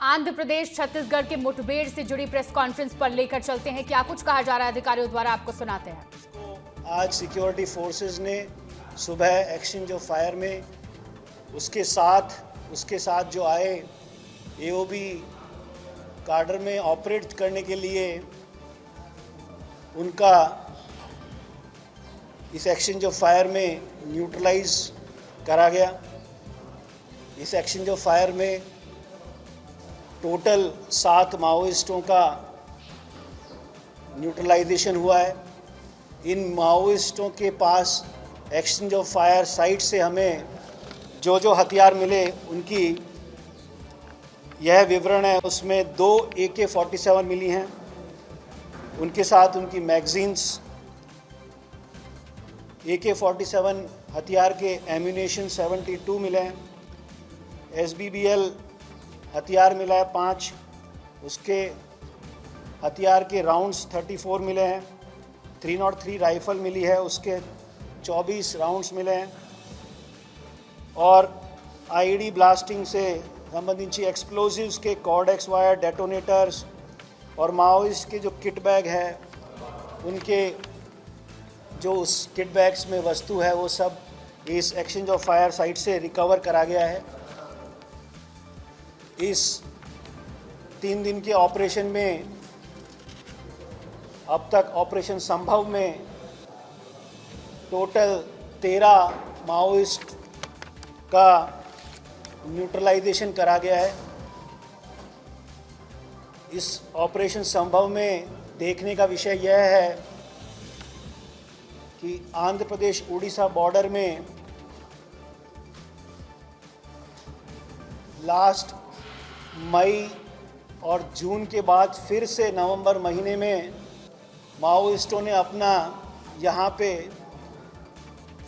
आंध्र प्रदेश छत्तीसगढ़ के मुठभेड़ से जुड़ी प्रेस कॉन्फ्रेंस पर लेकर चलते हैं। क्या कुछ कहा जा रहा है अधिकारियों द्वारा, आपको सुनाते हैं। आज सिक्योरिटी फोर्सेस ने सुबह एक्सचेंज ऑफ फायर में उसके साथ जो आए एओबी कार्डर में ऑपरेट करने के लिए उनका इस एक्सचेंज ऑफ फायर में न्यूट्रलाइज करा गया। इस एक्सचेंज ऑफ फायर में टोटल 7 माओइस्टों का न्यूट्रलाइजेशन हुआ है। इन माओइस्टों के पास एक्सचेंज ऑफ फायर साइट से हमें जो हथियार मिले उनकी यह विवरण है। उसमें 2 AK-47 मिली हैं, उनके साथ उनकी मैगजीन्स, AK-47 हथियार के एम्यूनेशन 72 मिले हैं, SBBL हथियार मिला है 5, उसके हथियार के राउंड्स 34 मिले हैं, 303 राइफल मिली है, उसके 24 राउंड्स मिले हैं और IED ब्लास्टिंग से संबंधित एक्सप्लोजिव्स के कॉर्डेक्स वायर, डेटोनेटर्स और माओइस्ट के जो किट बैग है उनके जो उस किट बैग्स में वस्तु है वो सब इस एक्सचेंज ऑफ फायर साइट से रिकवर करा गया है। इस 3 दिन के ऑपरेशन में अब तक ऑपरेशन संभव में टोटल 13 माओइस्ट का न्यूट्रलाइजेशन करा गया है। इस ऑपरेशन संभव में देखने का विषय यह है कि आंध्र प्रदेश उड़ीसा बॉर्डर में लास्ट मई और जून के बाद फिर से नवंबर महीने में माओइस्टों ने अपना यहाँ पे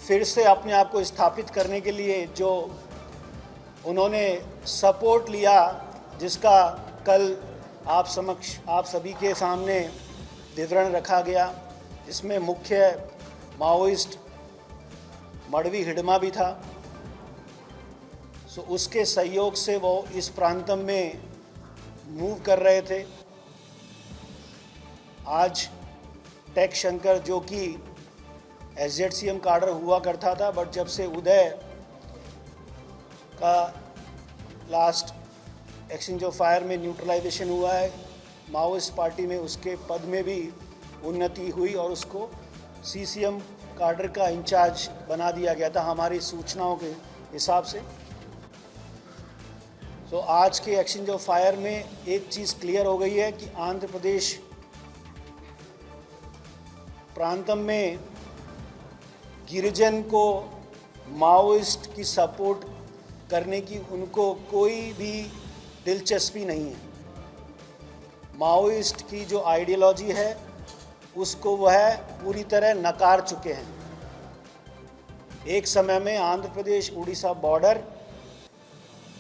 फिर से अपने आप को स्थापित करने के लिए जो उन्होंने सपोर्ट लिया, जिसका कल आप सभी के सामने विवरण रखा गया, इसमें मुख्य माओइस्ट मड़वी हिडमा भी था। सो उसके सहयोग से वो इस प्रांतम में मूव कर रहे थे। आज टेक शंकर जो कि SZCM कार्डर हुआ करता था, बट जब से उदय का लास्ट एक्सचेंज ऑफ फायर में न्यूट्रलाइजेशन हुआ है, माओइस्ट पार्टी में उसके पद में भी उन्नति हुई और उसको CCM कार्डर का इंचार्ज बना दिया गया था हमारी सूचनाओं के हिसाब से। तो आज के एक्सचेंज ऑफ फायर में एक चीज़ क्लियर हो गई है कि आंध्र प्रदेश प्रांतम में गिरिजन को माओइस्ट की सपोर्ट करने की उनको कोई भी दिलचस्पी नहीं है। माओइस्ट की जो आइडियोलॉजी है उसको वह पूरी तरह नकार चुके हैं। एक समय में आंध्र प्रदेश उड़ीसा बॉर्डर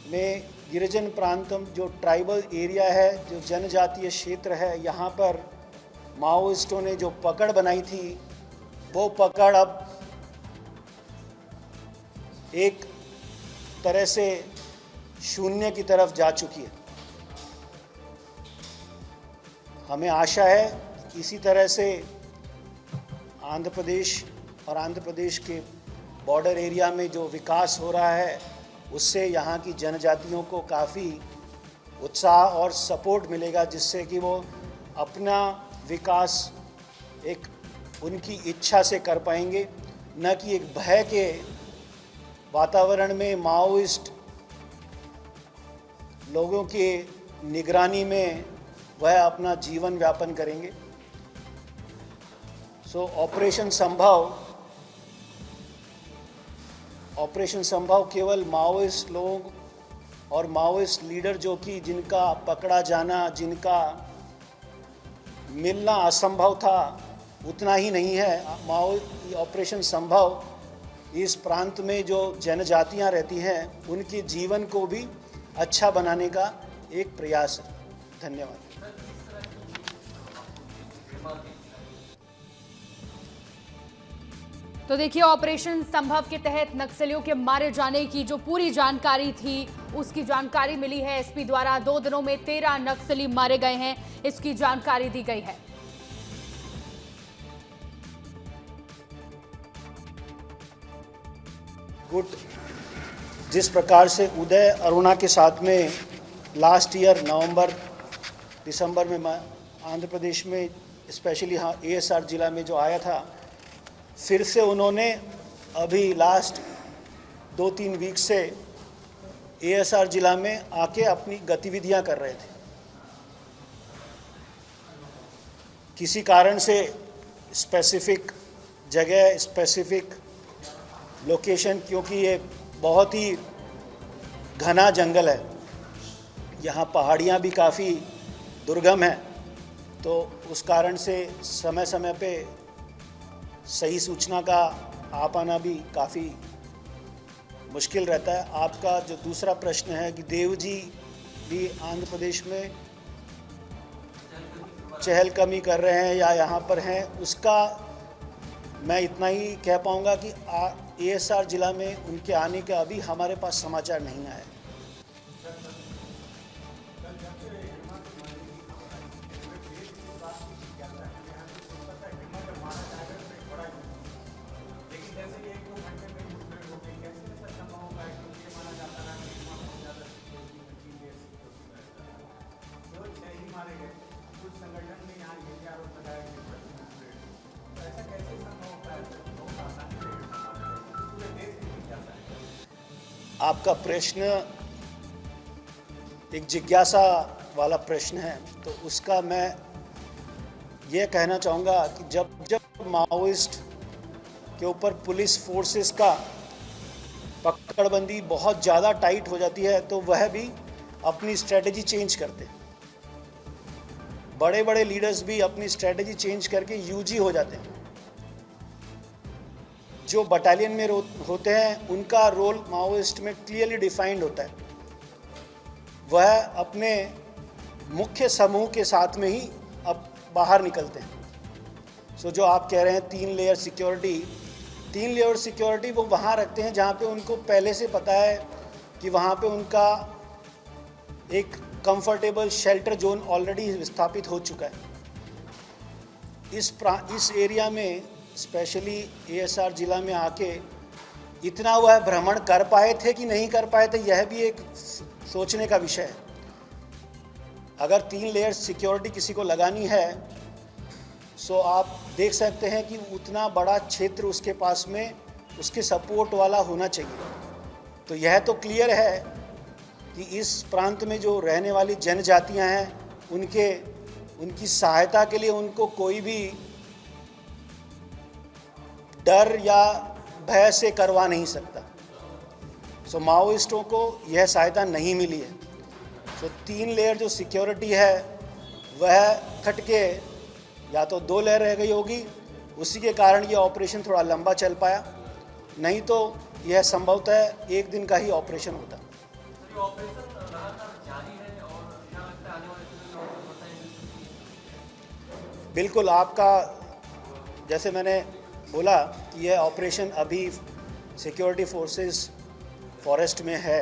में गिरिजन प्रांतम जो ट्राइबल एरिया है, जो जनजातीय क्षेत्र है, यहाँ पर माओइस्टों ने जो पकड़ बनाई थी वो पकड़ अब एक तरह से शून्य की तरफ जा चुकी है। हमें आशा है कि इसी तरह से आंध्र प्रदेश और आंध्र प्रदेश के बॉर्डर एरिया में जो विकास हो रहा है उससे यहाँ की जनजातियों को काफ़ी उत्साह और सपोर्ट मिलेगा, जिससे कि वो अपना विकास एक उनकी इच्छा से कर पाएंगे, न कि एक भय के वातावरण में माओइस्ट लोगों के निगरानी में वह अपना जीवन यापन करेंगे। सो ऑपरेशन संभव केवल माओइस्ट लोग और माओइस्ट लीडर जो कि जिनका पकड़ा जाना, जिनका मिलना असंभव था, उतना ही नहीं है। ऑपरेशन संभव इस प्रांत में जो जनजातियां रहती हैं उनके जीवन को भी अच्छा बनाने का एक प्रयास है। धन्यवाद। तो देखिए, ऑपरेशन संभव के तहत नक्सलियों के मारे जाने की जो पूरी जानकारी थी, उसकी जानकारी मिली है। एसपी द्वारा 2 दिनों में 13 नक्सली मारे गए हैं, इसकी जानकारी दी गई है। गुट जिस प्रकार से उदय अरुणा के साथ में लास्ट ईयर नवंबर दिसंबर में आंध्र प्रदेश में स्पेशली हाँ एएसआर जिला में जो आया था, फिर से उन्होंने अभी लास्ट 2-3 वीक से एएसआर जिला में आके अपनी गतिविधियां कर रहे थे। किसी कारण से स्पेसिफिक जगह, स्पेसिफिक लोकेशन, क्योंकि ये बहुत ही घना जंगल है, यहाँ पहाड़ियाँ भी काफ़ी दुर्गम हैं, तो उस कारण से समय समय पे सही सूचना का आ पाना भी काफ़ी मुश्किल रहता है। आपका जो दूसरा प्रश्न है कि देव जी भी आंध्र प्रदेश में चहलकदमी कर रहे हैं या यहाँ पर हैं, उसका मैं इतना ही कह पाऊँगा कि एएसआर जिला में उनके आने का अभी हमारे पास समाचार नहीं आया है। आपका प्रश्न एक जिज्ञासा वाला प्रश्न है, तो उसका मैं ये कहना चाहूँगा कि जब माओइस्ट के ऊपर पुलिस फोर्सेस का पकड़बंदी बहुत ज़्यादा टाइट हो जाती है, तो वह भी अपनी स्ट्रेटजी चेंज करते हैं। बड़े बड़े लीडर्स भी अपनी स्ट्रेटजी चेंज करके यूजी हो जाते हैं। जो बटालियन में होते हैं, उनका रोल माओइस्ट में क्लियरली डिफाइंड होता है। वह अपने मुख्य समूह के साथ में ही अब बाहर निकलते हैं। सो जो आप कह रहे हैं 3 लेयर सिक्योरिटी वो वहाँ रखते हैं जहाँ पे उनको पहले से पता है कि वहाँ पे उनका एक कंफर्टेबल शेल्टर जोन ऑलरेडी स्थापित हो चुका है। इस एरिया में स्पेशली एएसआर जिला में आके इतना वह भ्रमण कर पाए थे कि नहीं कर पाए थे, यह भी एक सोचने का विषय है। अगर 3 लेयर सिक्योरिटी किसी को लगानी है, सो आप देख सकते हैं कि उतना बड़ा क्षेत्र उसके पास में उसके सपोर्ट वाला होना चाहिए। तो यह तो क्लियर है कि इस प्रांत में जो रहने वाली जनजातियां हैं, उनकी सहायता के लिए उनको कोई भी डर या भय से करवा नहीं सकता। सो माओइस्टों को यह सहायता नहीं मिली है। सो 3 लेयर जो सिक्योरिटी है वह खटके या तो 2 लेयर रह गई होगी, उसी के कारण ये ऑपरेशन थोड़ा लंबा चल पाया, नहीं तो यह संभवतः 1 दिन का ही ऑपरेशन होता। बिल्कुल, आपका जैसे मैंने बोला कि यह ऑपरेशन अभी सिक्योरिटी फोर्सेस फॉरेस्ट में है।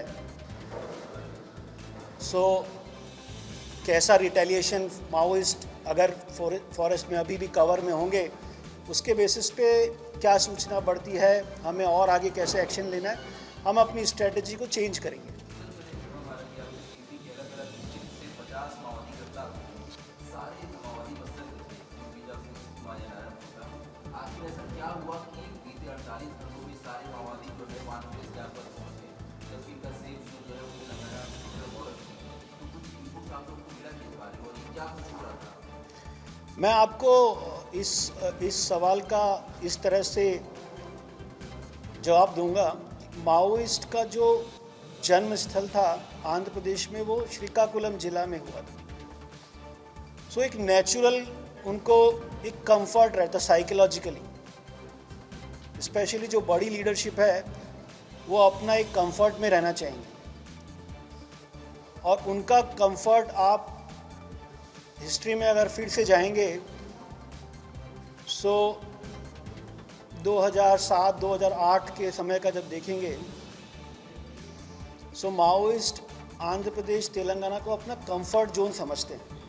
सो कैसा रिटेलिएशन माओइस्ट अगर फॉरेस्ट में अभी भी कवर में होंगे, उसके बेसिस पे क्या सूचना बढ़ती है, हमें और आगे कैसे एक्शन लेना है, हम अपनी स्ट्रेटजी को चेंज करेंगे। मैं आपको इस सवाल का इस तरह से जवाब दूंगा। माओइस्ट का जो जन्म स्थल था आंध्र प्रदेश में, वो श्रीकाकुलम जिला में हुआ था। सो एक नेचुरल उनको एक कंफर्ट रहता साइकोलॉजिकली, स्पेशली जो बड़ी लीडरशिप है वो अपना एक कंफर्ट में रहना चाहेंगे, और उनका कंफर्ट आप हिस्ट्री में अगर फिर से जाएंगे, सो 2007-2008 के समय का जब देखेंगे, सो माओइस्ट आंध्र प्रदेश तेलंगाना को अपना कंफर्ट जोन समझते हैं।